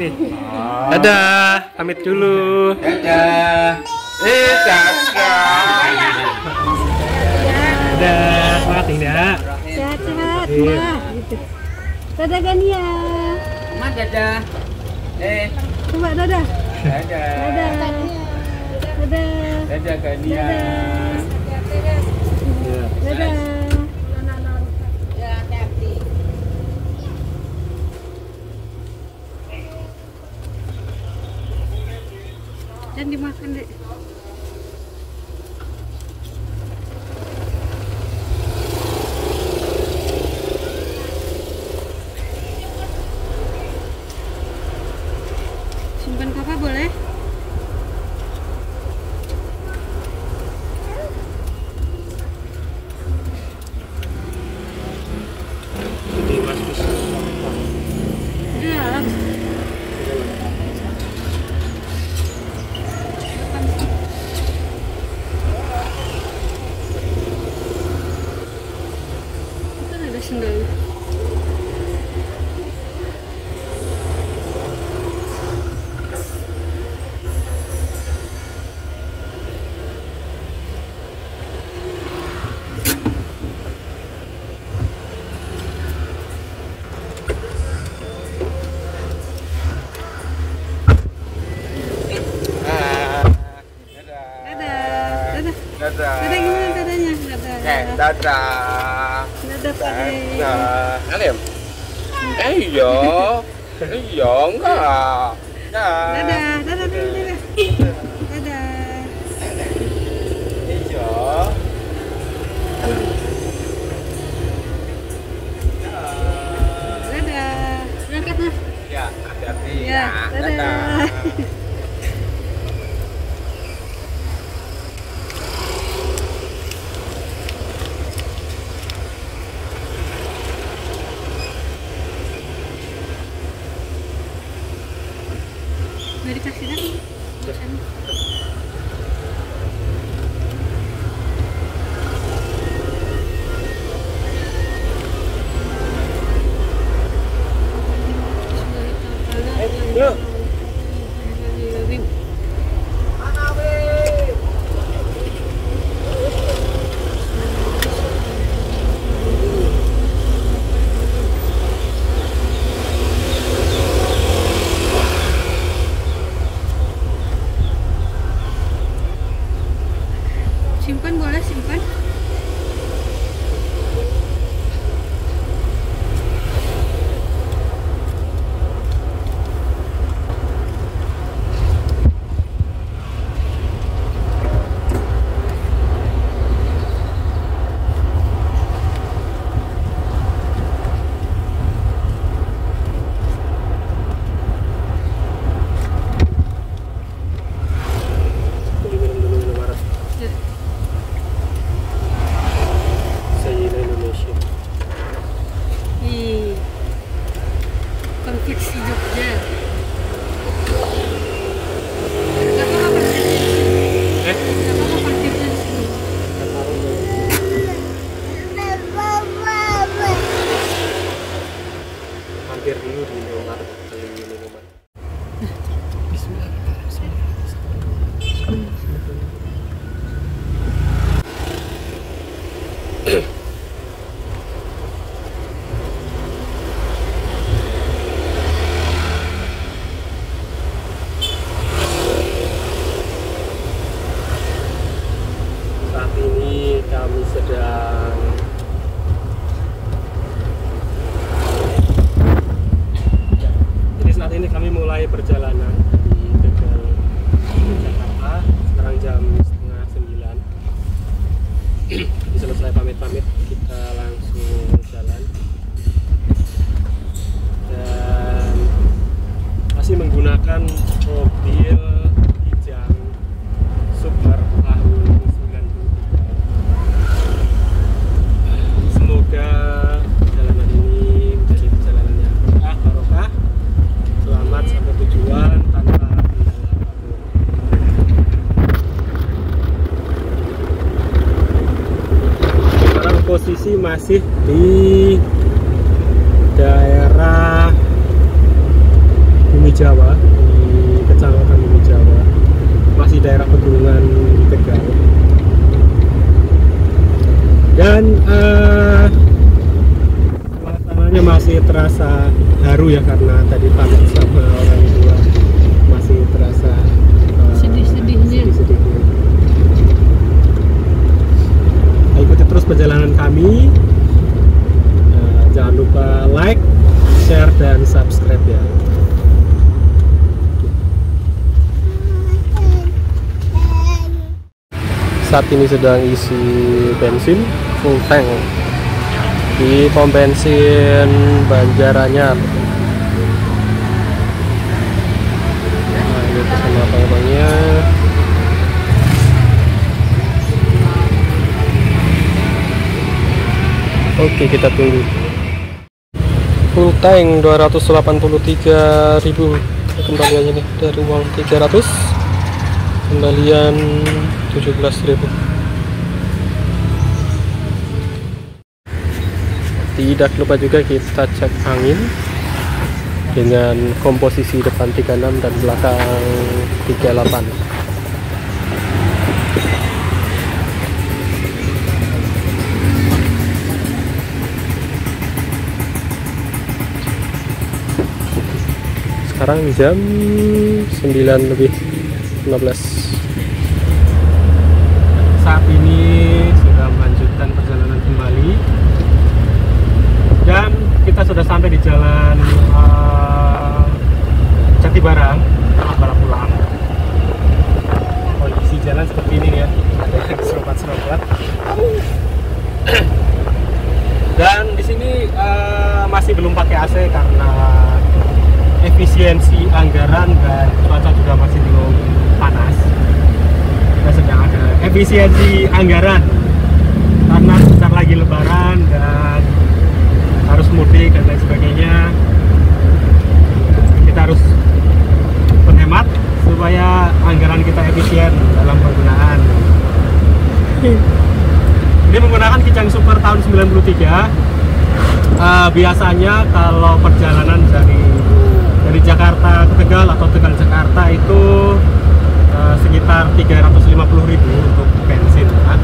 Oke. Dadah, pamit dulu. Dadah. Dadah. Dadah, semangat Indah. Sehat-sehat, nah, gitu. Dadah Gania. Mas dadah. Coba dadah. Dadah. Dadah. Dadah. Dadah Gania. Dadah. Dan dimakan deh. Simpan kakak boleh? Ini Mas Bus. Di dalam. Kan ada sendal. Dadah. Dadah gimana dadanya? Dadah. Dadah. Dadah Pak De. Dadah. Alim. Iya. Iya enggak. Dadah. Dadah. Dadah. Dadah. Iya. Dadah. Berangkat Mas. Ya, hati-hati Ya, dadah. Mau dikasih dah? Makan. Yuk. Simpan boleh simpan. Minum dulu minum air. Ya. Sayina Indonesia. Ih. Konveksi Jogja. Gak apa-apa parkirnya. Gak apa-apa parkirnya di sini. Mampir dulu di Indomaret beli minuman. Saat ini kami sedang Jadi saat ini kami mulai perjalanan di Tegal, Jakarta. Sekarang jam 8:30. Jadi selesai pamit-pamit kita langsung jalan. Dan masih menggunakan mobil Kijang Super tahun 93. Semoga perjalanan ini menjadi perjalanan yang berkah, barokah, selamat sampai tujuan tanpa kendala apapun. Sekarang posisi masih di daerah Bumi Jawa, di Kecamatan Bumi Jawa, masih daerah pegunungan di Tegal. Dan suasananya masih terasa haru ya, karena tadi pamit sama orang tua, masih terasa Sedih-sedihnya. sedih-sedihnya. Nah, ikuti terus perjalanan kami. Jangan lupa like, share, dan subscribe ya. Saat ini sedang isi bensin full tank di pom bensin Banjaranyar. Nah, ini bersama abang-abangnya. Oke, kita tunggu. Full tank 283.000 kembaliannya nih, dari uang 300 kembalian 17.000. Tidak lupa juga kita cek angin dengan komposisi depan 36 dan belakang 38. Sekarang jam 9:15. Saat ini sudah melanjutkan perjalanan kembali dan kita sudah sampai di jalan Jati Barang, arah pulang. Kondisi jalan seperti ini ya, ada yang serobot-serobot. Dan di sini masih belum pakai AC karena efisiensi anggaran dan cuaca juga masih belum panas. Kita sedang ada efisiensi anggaran karena sebentar lagi lebaran dan harus mudik dan lain sebagainya. Kita harus menghemat supaya anggaran kita efisien dalam penggunaan. Ini menggunakan Kijang Super tahun 93. Biasanya kalau perjalanan dari Jakarta ke Tegal atau Tegal Jakarta itu sekitar 350.000 untuk bensin ya.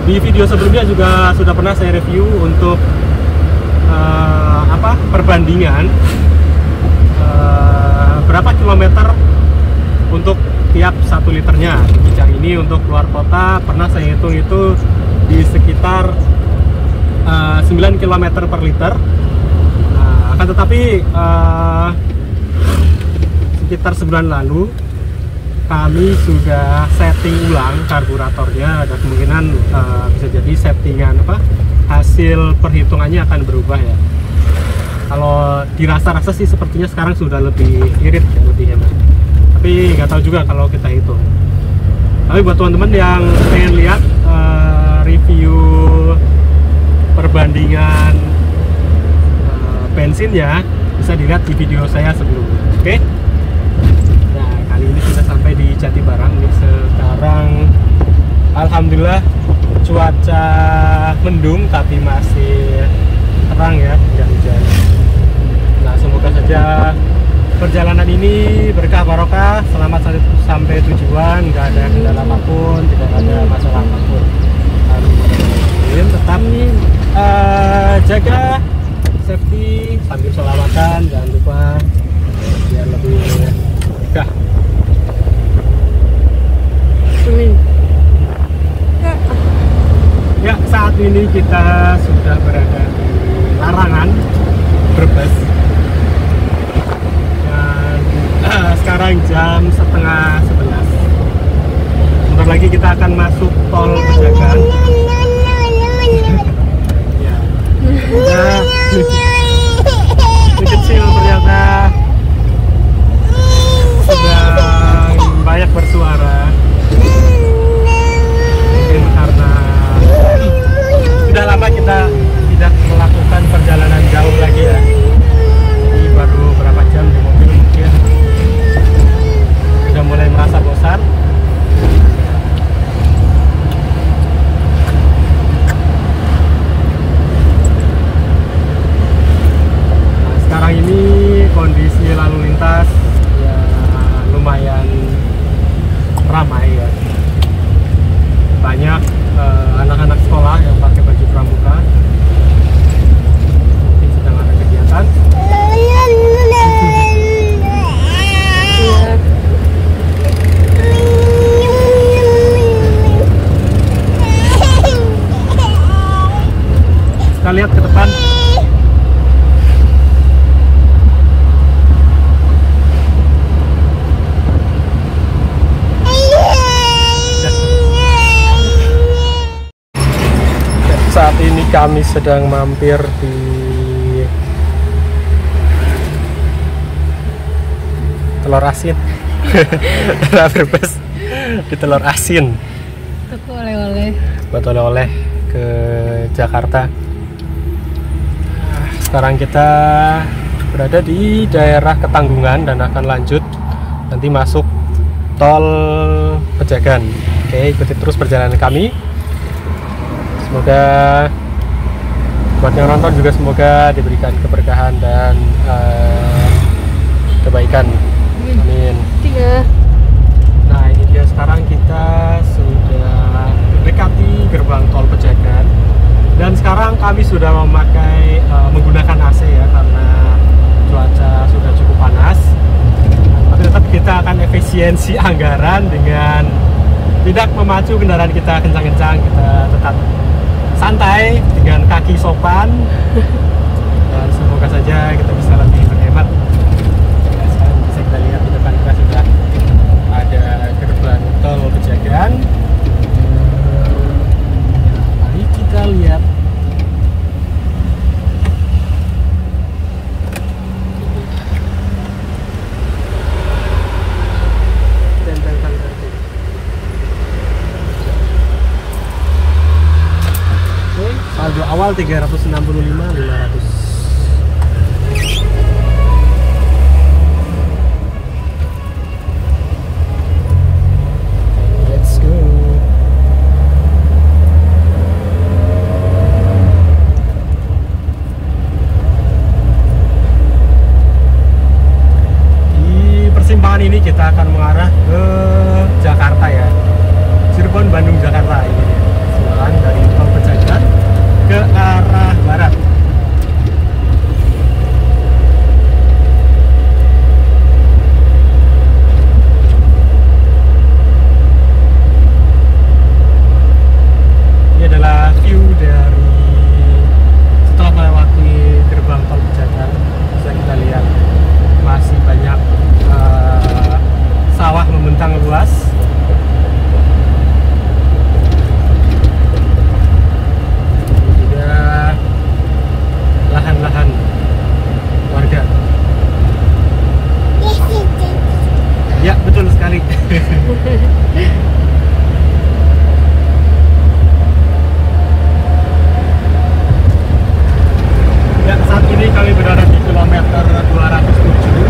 Di video sebelumnya juga sudah pernah saya review untuk perbandingan berapa kilometer untuk tiap 1 liternya. Kijang ini untuk keluar kota pernah saya hitung itu di sekitar 9 km per liter. Akan tetapi sekitar sebulan lalu kami sudah setting ulang karburatornya, ada kemungkinan bisa jadi settingan hasil perhitungannya akan berubah ya. Kalau dirasa-rasa sih sepertinya sekarang sudah lebih irit ya, lebih hemat, tapi nggak tahu juga kalau kita hitung. Tapi buat teman-teman yang pengen lihat review perbandingan bensinnya, bisa dilihat di video saya sebelumnya. Oke? Nah, kali ini sudah sampai di Jati Barang nih. Sekarang alhamdulillah cuaca mendung tapi masih terang ya, tidak hujan. Nah, semoga saja perjalanan ini berkah barokah, selamat sampai tujuan, nggak ada kendala apapun, tidak ada masalah apapun. Amin. Tetap jaga safety sambil selawatan, jangan lupa biar lebih berkah. Ya, saat ini kita sudah berada di Larangan, Brebes. Dan sekarang jam 10:30. Bentar lagi kita akan masuk tol Pejagan. Ya. Nah, ini kecil ternyata sedang banyak bersuara. Mungkin karena sudah lama kita tidak melakukan perjalanan jauh lagi ya. Jadi baru berapa jam di mobil mungkin sudah mulai merasa bosan. Sekarang ini kondisi lalu lintas ya ramai ya. Banyak anak-anak sekolah yang pakai baju pramuka. Mungkin sedang ada kegiatan. Kita lihat ke depan. Saat ini kami sedang mampir di Telur Asin. Berbes di Telur Asin. Toko oleh-oleh. Buat oleh-oleh ke Jakarta. Sekarang kita berada di daerah Ketanggungan dan akan lanjut nanti masuk tol Pejagan. Oke, ikuti terus perjalanan kami. Semoga buat yang nonton juga semoga diberikan keberkahan dan kebaikan. Amin. 3. Nah, ini dia, sekarang kita sudah mendekati gerbang tol Pejagan dan sekarang kami sudah menggunakan AC ya karena cuaca sudah cukup panas. Tapi tetap kita akan efisiensi anggaran dengan tidak memacu kendaraan kita kencang-kencang. Kita tetap santai dengan kaki sopan dan semoga saja kita bisa lebih berhemat. Ya, sekarang bisa kita lihat di depan kita sudah ada gerbang tol Pejagan. Mari kita lihat. Saldo awal 365.500. Let's go. Di persimpangan ini kita akan mengarah ke Jakarta ya. Cirebon, Bandung, Jakarta ini. Jalan dari tol Pejagan ke arah barat. Ini adalah view dari setelah melewati gerbang tol Pejagan. Bisa kita lihat masih banyak sawah membentang luas. Lahan-lahan warga. Ya, betul sekali. Ya, saat ini kami berada di kilometer 207.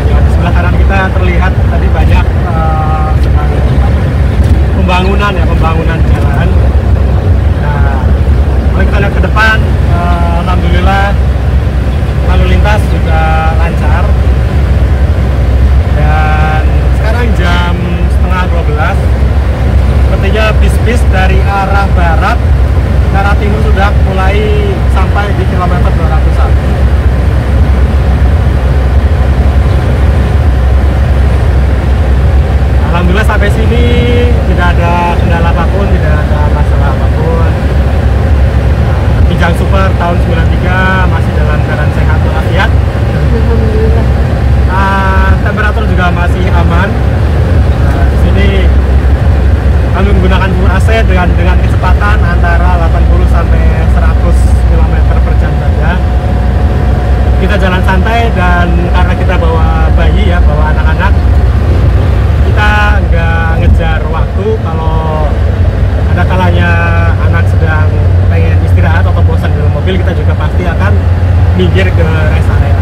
Ya, di sebelah kanan kita terlihat tadi banyak pembangunan jalan. Nah, kalau kita lihat ke depan, alhamdulillah lalu lintas juga lancar. Dan sekarang jam setengah 12. Sepertinya bis-bis dari arah barat ke arah timur sudah mulai sampai di kilometer 201. Alhamdulillah sampai sini tidak ada kendala apapun, tidak ada masalah apapun. Kijang Super tahun 93 masih dalam keadaan sehat walafiat. Alhamdulillah. Temperatur juga masih aman. Di sini kami menggunakan full AC dengan kecepatan antara 80 sampai 100 km per jam saja. Kita jalan santai dan karena kita bawa bayi ya, bawa anak-anak, kita nggak ngejar waktu. Kalau ada kalanya anak sedang pengen istirahat atau bosan dalam mobil, kita juga pasti akan minggir ke rest area.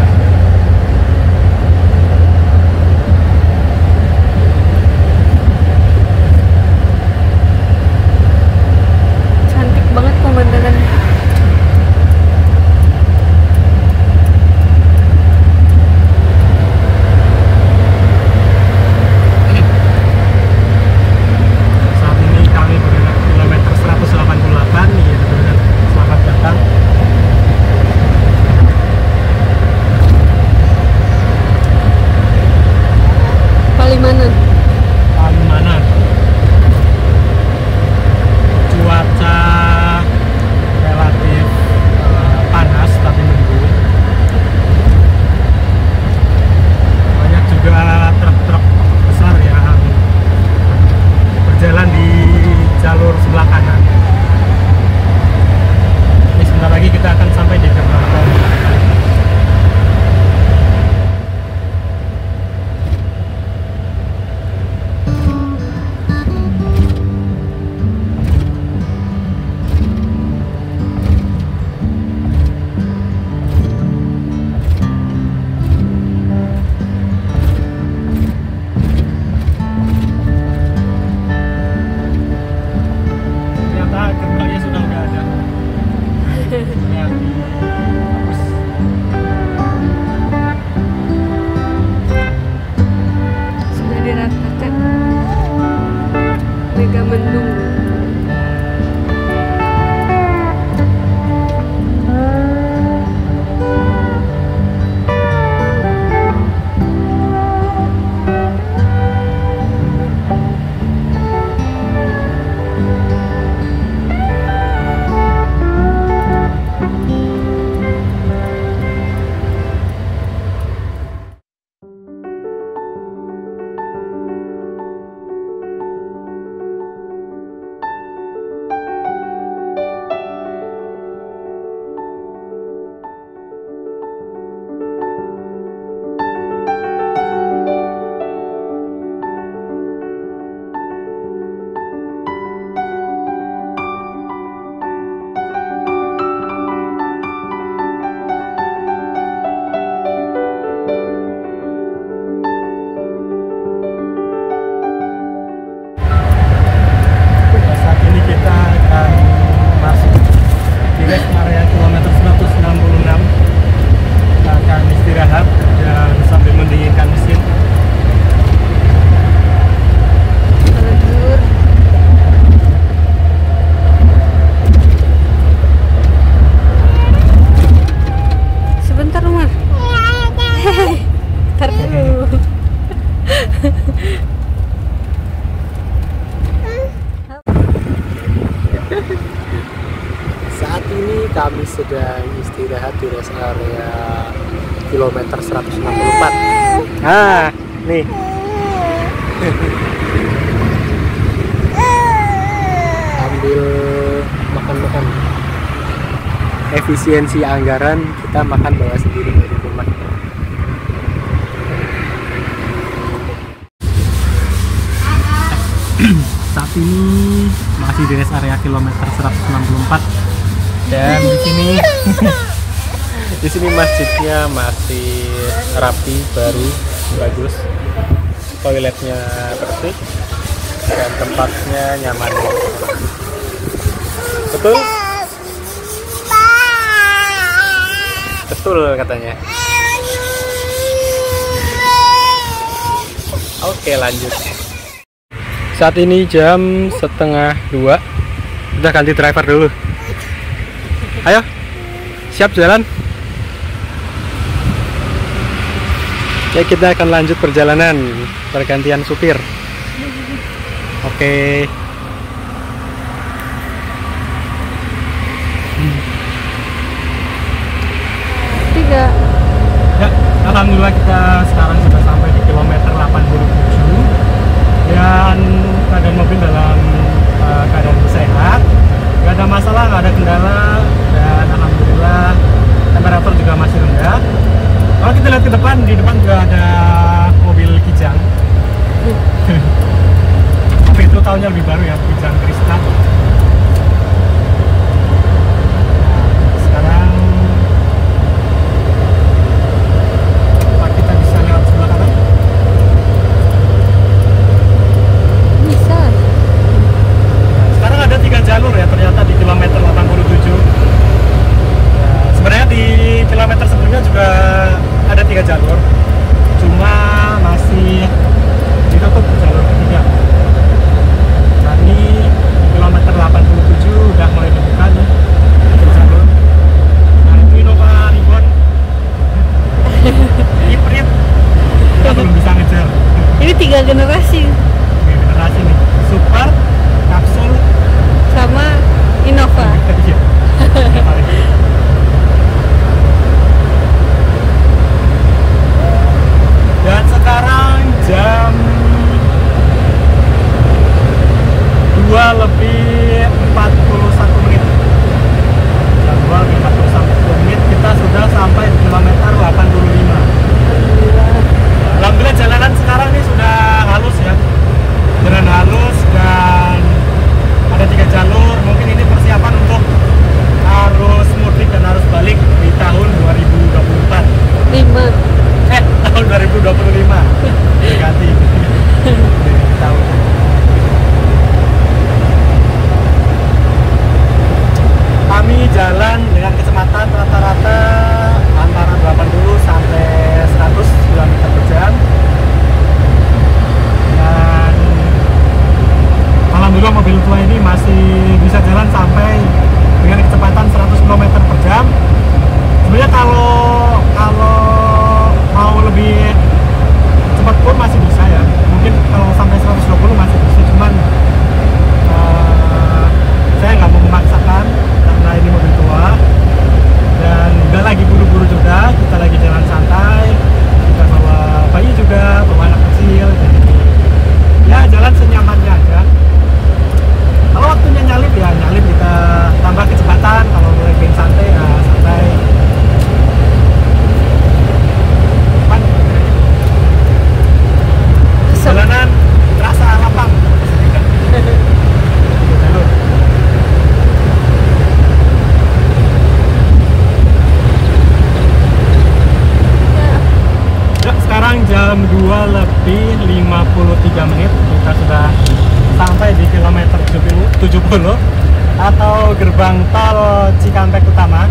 kilometer 164. Nah, nih. Sambil makan-makan. Efisiensi anggaran, kita makan bawa sendiri dari rumah. Saat ini masih di rest area kilometer 164 dan di sini masjidnya masih rapi, baru, bagus, toiletnya bersih dan tempatnya nyaman. Betul? Betul katanya. Oke, lanjut. Saat ini jam 1:30. Udah ganti driver dulu. Ayo, siap jalan. Ya, kita akan lanjut perjalanan, pergantian supir. Oke. Tiga. Ya, alhamdulillah kita sekarang sudah sampai di kilometer 87 dan keadaan mobil dalam keadaan sehat, nggak ada masalah, nggak ada kendala, dan alhamdulillah temperatur juga masih rendah. Kalau kita lihat ke depan, di depan juga ada mobil Kijang. Tapi itu tahunnya lebih baru ya, Kijang Krista. Sekarang apa kita bisa lewat sebelah kanan? Bisa. Sekarang ada 3 jalur ya ternyata di kilometer 87. Ya, sebenarnya di kilometer sebelumnya juga ada 3 jalur, cuma masih ditutup jalur ketiga. Nah, ini kilometer 87 udah mulai dibuka nih jalur. Nah, itu Innova Ribbon. Hybrid. Kita belum bisa ngejar. Ini 3 generasi Oke, generasi nih. Super, kapsul, sama Innova. iya. Dan sekarang jam 2:41. Jam 2:41 kita sudah sampai di kilometer 85. Alhamdulillah jalanan sekarang ini sudah halus ya. Jalan halus dan ada 3 jalur. Mungkin ini persiapan untuk arus mudik dan arus balik di tahun 2024. 5. Tahun 2025 ganti tahun. Kami jalan dengan kecepatan rata-rata antara 80 sampai 100 km per jam dan alhamdulillah mobil tua ini masih bisa jalan sampai dengan kecepatan 100 km per jam. Sebenarnya kalau mau lebih cepat pun masih bisa ya, mungkin kalau sampai 120 masih bisa, cuman saya nggak mau memaksakan karena ini mobil tua dan nggak lagi buru-buru juga, kita lagi jalan santai, kita bawa bayi juga, bawa anak kecil, jadi ya jalan senyamannya aja. Kalau waktunya nyalip ya nyalip, kita tambah kecepatan, kalau lagi santai ya santai. Jalanan terasa lapang. Ya, sekarang jam 2:53 kita sudah sampai di kilometer 70 atau gerbang tol Cikampek Utama.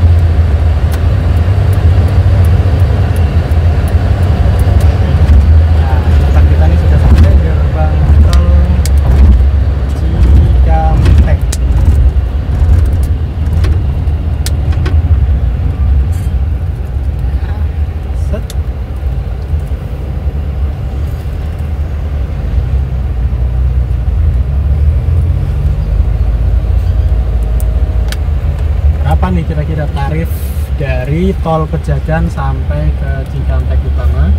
Nih kira-kira tarif dari tol Pejagan sampai ke Cikampek Utama.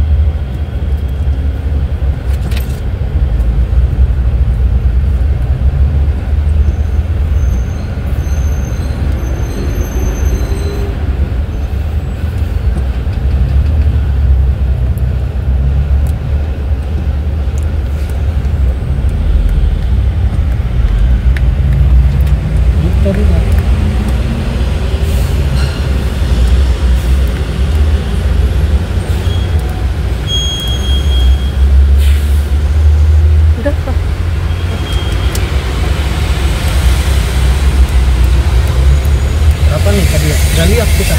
Udah kok. Berapa nih tadi ya? Udah lihat kita.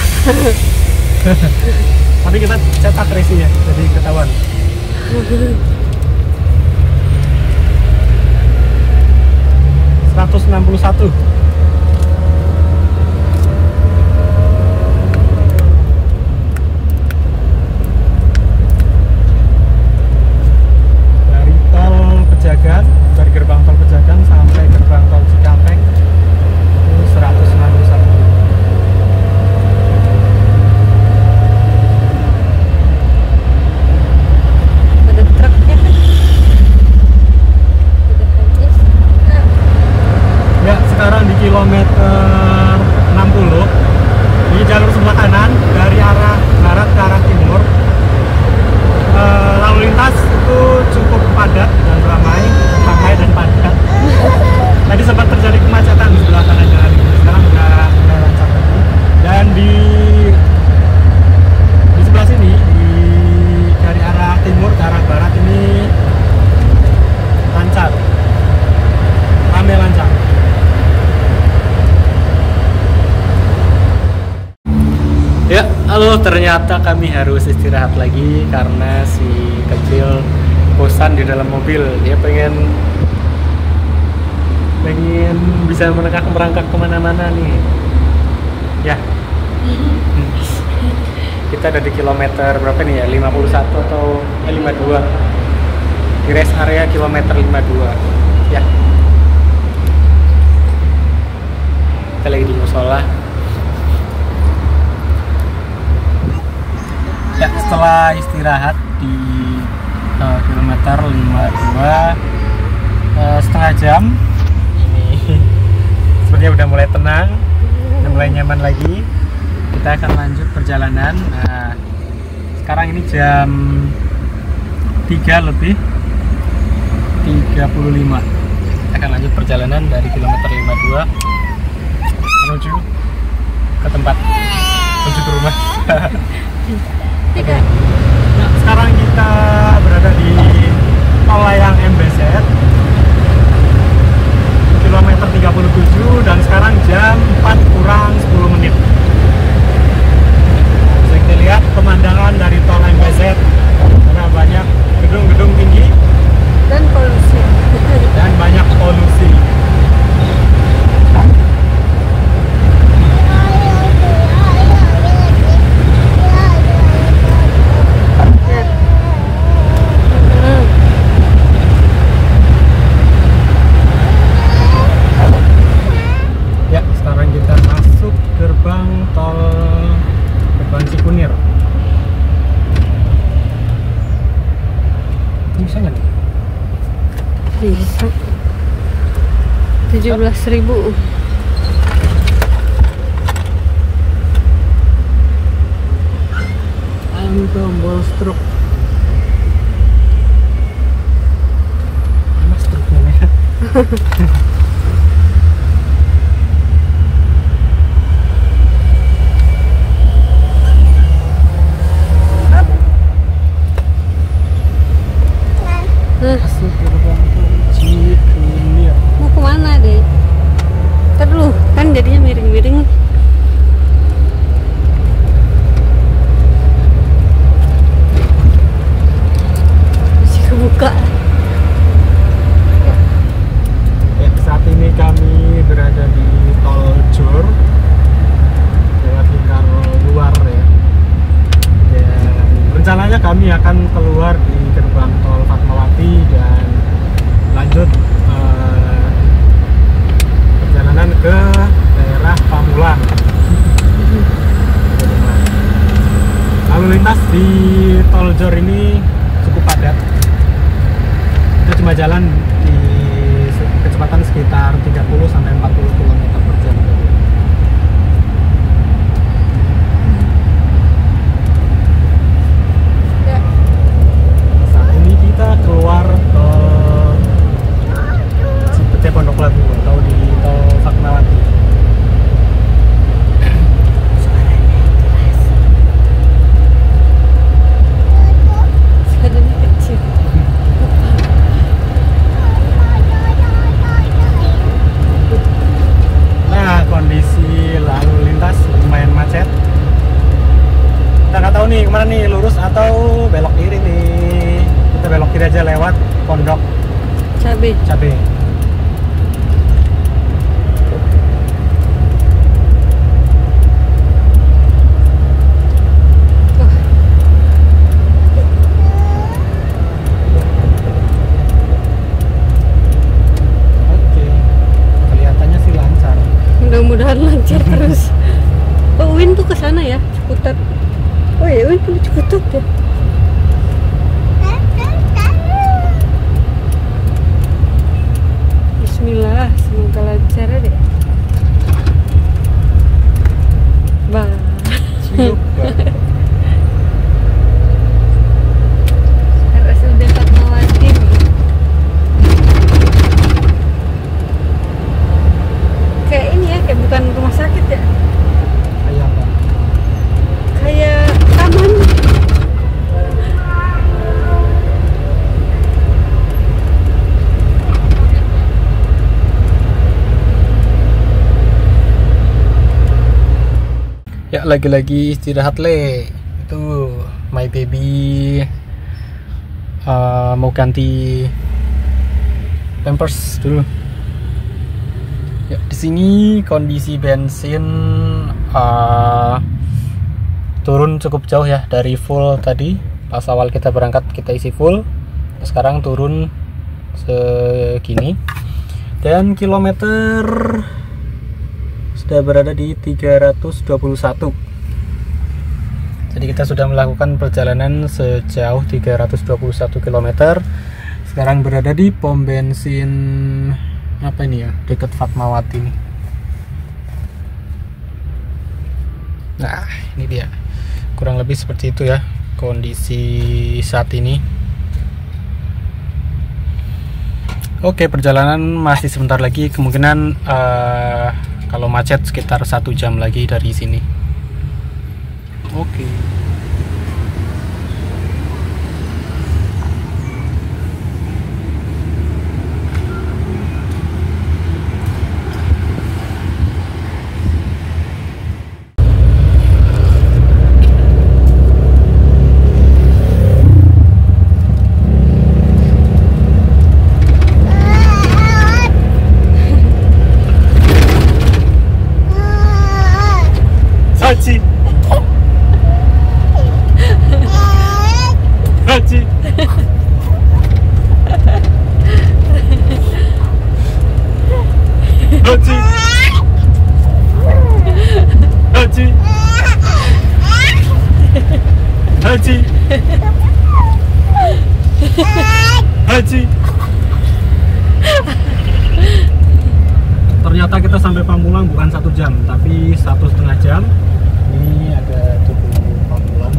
Tapi kita cetak resinya, jadi ketahuan. $161. Dari tol Pejagan, dari gerbang tol Pejagan sampai gerbang tol Cikampek itu 161. Ada truknya kan? Udah habis. Ya, sekarang di kilometer 60 di jalur sebelah kanan dari arah barat ke arah timur. Lalu lintas itu cukup padat dan ramai dan padat. Tadi sempat terjadi kemacetan di sebelah kanan jalan ini. Sekarang udah lancar lagi. Dan di sebelah sini dari arah timur ke arah barat ini lancar, ramai lancar. Ya, halo, ternyata kami harus istirahat lagi karena si kecil bosan di dalam mobil. Dia pengen bisa merangkak kemana-mana nih. Ya, kita ada di kilometer berapa nih ya? 51 atau 52? Di rest area kilometer 52. Ya, kita lagi di musola. Ya, setelah istirahat di kilometer 52 setengah jam ini sepertinya udah mulai tenang, udah mulai nyaman lagi. Kita akan lanjut perjalanan. Nah, sekarang ini jam 3 lebih 35. Kita akan lanjut perjalanan dari kilometer 52 menuju ke tempat, menuju ke rumah. Nah, sekarang kita berada di tol layang MBZ kilometer 37 dan sekarang jam 4 kurang 10 menit. Bisa kita lihat pemandangan dari tol MBZ karena banyak gedung-gedung tinggi Dan polusi. dan banyak polusi. Ya, sekarang kita masuk gerbang Cikunir. Ini bisa nggak nih? Bisa. 17.000. Tombol struk. Mana struknya nih? Masuk gerbang tol Cikunir. Mau kemana deh? Ntar dulu, kan jadinya miring-miring. Masih kebuka. Ya, kecepatan sekitar 30 sampai 40 km per jam. Ya. Saat ini kita keluar tol Cipete Pondok Labu atau di tol Fatmawati. Badannya kecil. Nah, kondisi lalu lintas lumayan macet. Kita nggak tahu nih kemana nih, lurus atau belok kiri nih. Kita belok kiri aja lewat Pondok Cabe. Cabe. Oke, kelihatannya sih lancar. Mudah-mudahan lancar terus. Oh, Win tuh ke sana ya, Ciputat. Oh ya, Win perlu Ciputat ya. Bismillah, semoga lancar deh. Bah. RSUD Fatmawati nih. Kayak ini ya, kayak bukan rumah sakit ya. Kayak apa? Kayak taman. Ya, lagi-lagi istirahat le. Itu my baby mau ganti pampers dulu. Ya, di sini kondisi bensin turun cukup jauh ya dari full tadi. Pas awal kita berangkat kita isi full. Sekarang turun segini. Dan kilometer sudah berada di 321. Jadi kita sudah melakukan perjalanan sejauh 321 km. Sekarang berada di pom bensin apa ini ya, dekat Fatmawati nih. Nah, ini dia. Kurang lebih seperti itu ya kondisi saat ini. Oke, perjalanan masih sebentar lagi. Kemungkinan kalau macet sekitar 1 jam lagi dari sini. Oke. Haji. Haji. Haji. Haji. Haji. Haji. Ternyata kita sampai Pamulang bukan 1 jam, tapi 1,5 jam. Ini ada tubuh Pamulang.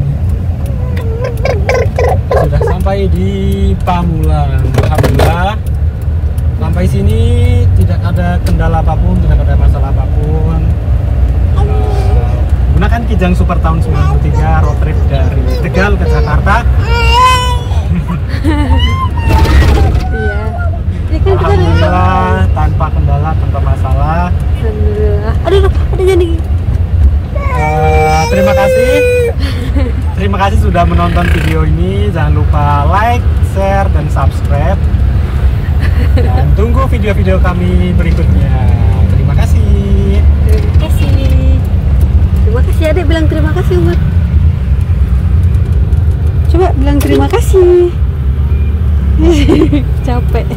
Sudah sampai di Pamulang. Alhamdulillah. Sampai sini tidak ada kendala apapun, tidak ada masalah apapun. Gunakan Kijang Super tahun 93 road trip dari Tegal ke Jakarta. Iya. Ini kan kita Alhamdulillah tanpa kendala, tanpa masalah. Alhamdulillah. Aduh, ada jadi. Terima kasih sudah menonton video ini. Jangan lupa like, share, dan subscribe. Dan tunggu video-video kami berikutnya. Terima kasih. Terima kasih. Terima kasih, Adek bilang terima kasih, Umar. Coba bilang terima kasih. Capek.